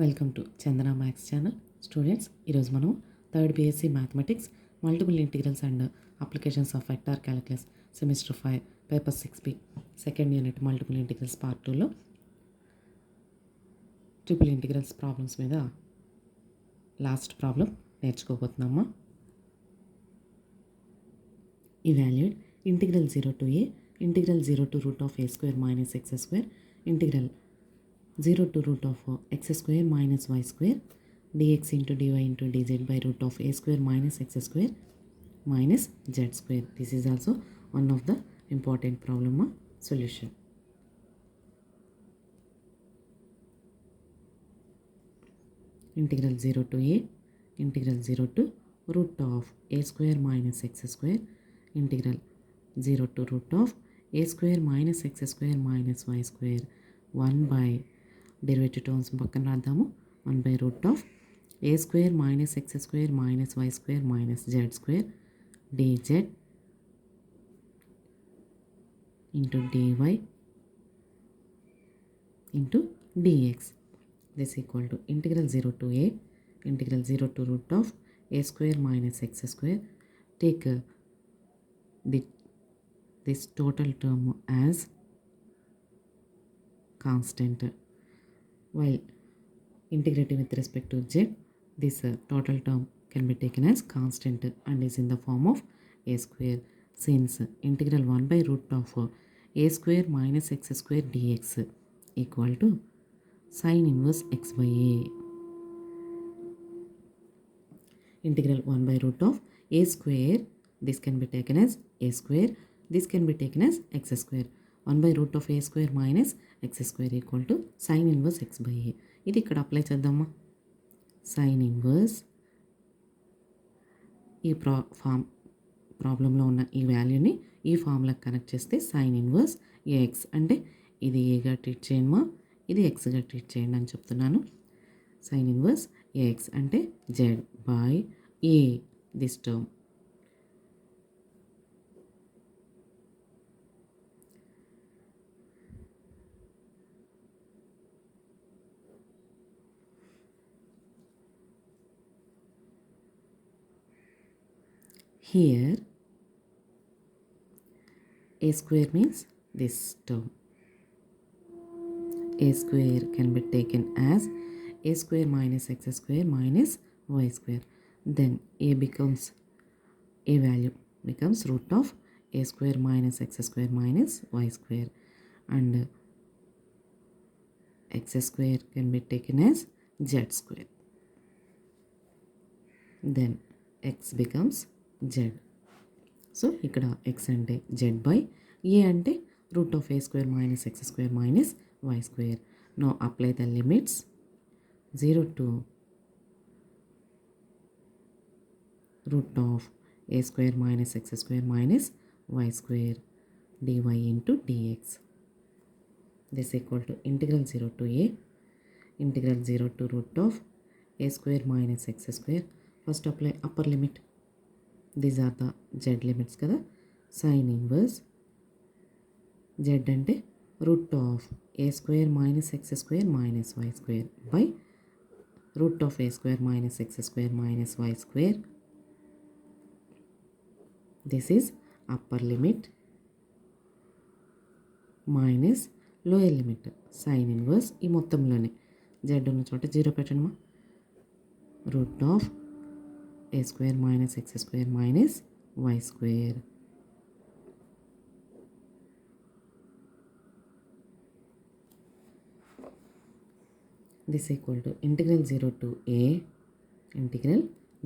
Welcome to Chandana maths channel. Students, ఈరోజు మనం third BSc mathematics multiple integrals and applications of vector calculus semester 5 paper 6B second unit multiple integrals part 2లో triple integrals problems మీద last problem నేర్చుకోబోతున్నామా. Evaluate integral 0 to a integral 0 to root of a square minus x square integral 0 to root of x square minus y square dx into dy into dz by root of a square minus x square minus z square. This is also one of the important problem solution. Integral 0 to a integral 0 to root of a square minus x square integral 0 to root of a square minus x square minus y square 1 by derivative terms పక్కన రాద్దాము. 1 by root of a square minus x square minus y square minus z square dz into dy into dx. This equal to integral 0 to a integral 0 to root of a square minus x square. Take this total term as constant. While integrating with respect to z, this total term can be taken as constant and is in the form of a square. Since integral 1 by root of a square minus x square dx equal to sin inverse x by a. Integral 1 by root of a square, this can be taken as a square, this can be taken as x square. 1 by root of a square minus x square equal to sin inverse x by a. ఇది ఇక్కడ apply చేద్దామా. sin inverse ఈ ప్రాబ్లంలో ఉన్న ఈ వాల్యూని ఈ ఫార్ములాకి connect చేస్తే sin inverse ax అంటే ఇది ఏగా ట్రీట్ చేయమ్మా, ఇది ఎక్స్గా ట్రీట్ చేయండి అని చెప్తున్నాను. sin inverse ax అంటే z by a, this term. Here a square means this term. A square can be taken as a square minus x square minus y square. Then a becomes, a value becomes root of a square minus x square minus y square, and x square can be taken as z square. Then x becomes z. So ఇక్కడ x అంటే z by a అంటే root of a square minus x square minus y square. Now apply the limits 0 to root of a square minus x square minus y square dy into dx. This equal to integral 0 to a integral 0 to root of a square minus x square. First apply upper limit. These are the z limits కదా. sin inverse z అంటే root of a square minus x square minus y square by root of a square minus x square minus y square. This is upper limit minus lower limit. sin inverse ఈ మొత్తంలోనే z ఉన్న చోట 0 పెట్టండి. root of a square minus x square minus y square. This equal to integral 0 to a integral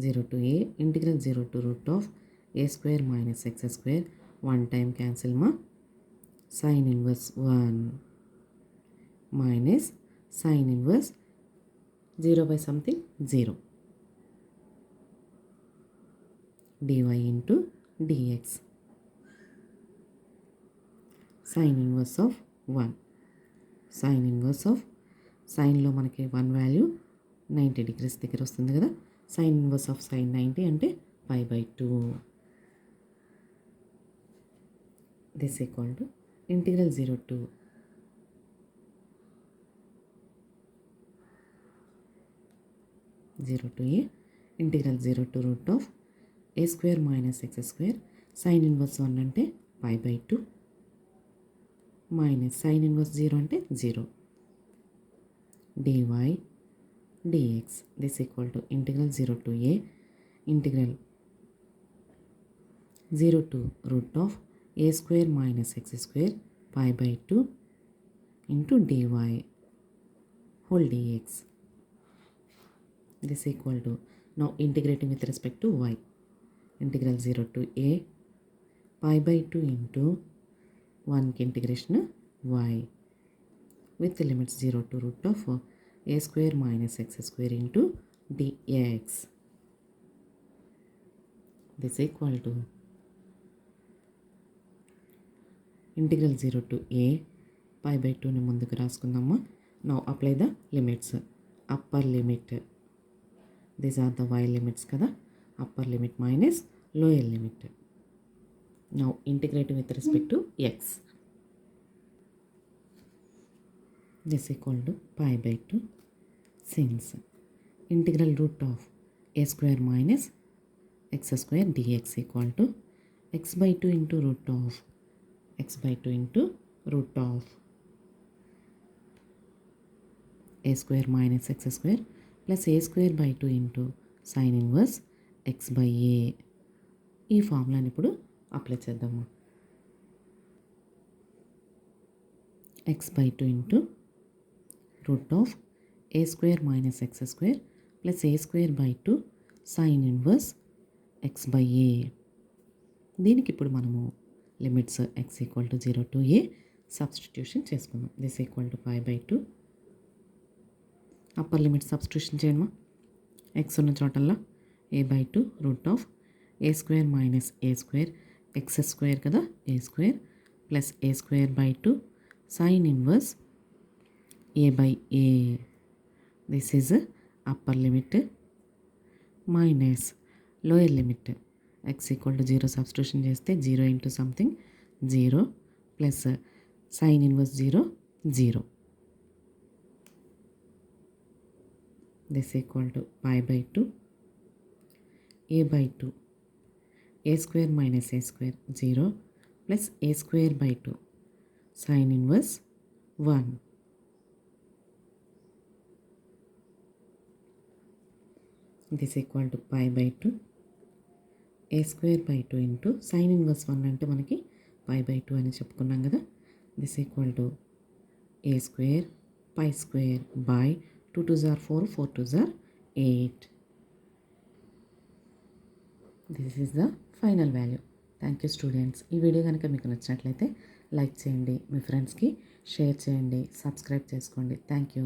0 to a integral 0 to root of a square minus x square. One time cancel ma. sin inverse 1 minus sin inverse 0 by something 0 dy into dx. sin inverse of 1, sin inverse of సైన్లో మనకి 1 value 90 degrees దగ్గర వస్తుంది కదా. sin inverse of sin 90 అంటే pi by 2. This equal to integral 0 to 0 to a integral 0 to root of a square minus x square sine inverse 1 అంటే pi by 2 minus sine inverse 0 అంటే 0 dy dx this equal to integral 0 to a integral 0 to root of a square minus x square pi by 2 into dy whole dx. This equal to, now integrating with respect to y, integral 0 to a pi by 2 into 1 ki integration y with the limits 0 to root of a square minus x square into dx. This equal to integral 0 to a pi by 2 ని ముందుకు రాసుకుందామా. Now apply the limits. Upper limit, these are the y limits kada, upper limit minus lower limit. Now integrating with respect to x, this equal to pi by 2 since integral root of a square minus x square dx equal to x by 2 into root of x by 2 into root of a square minus x square plus a square by 2 into sin inverse x by a. ఈ ఫార్ములాని ఇప్పుడు apply చేద్దాము. x by 2 into root of a square minus x square plus a square by 2 sin inverse x by a. దీనికి ఇప్పుడు మనము limits x equal to 0 to a substitution చేసుకుందాం. This equal to pi by 2 upper limit substitution చేయడమా. X ఉన్న చోటల్లా a by 2 root of a square minus a square x square కదా, a square plus a square by 2 sine inverse a by a. This is upper limit minus lower limit. X equal to 0 substitution చేస్తే 0 into something 0 plus sign inverse 0 0. This equal to pi by 2 a by 2 a square minus a square 0 plus a square by 2 sin inverse 1. This equal to pi by 2 a square by 2 into sin inverse 1 అంటే మనకి pi by 2 అని చెప్పుకున్నాం కదా. This equal to a square pi square by 2 2s are 4, 4 2s are 8. This is the final value. Thank you students. ఈ video కనుక మీకు నచ్చినట్లయితే like చేయండి, మీ ఫ్రెండ్స్కి షేర్ చేయండి, సబ్స్క్రైబ్ చేసుకోండి. Thank you.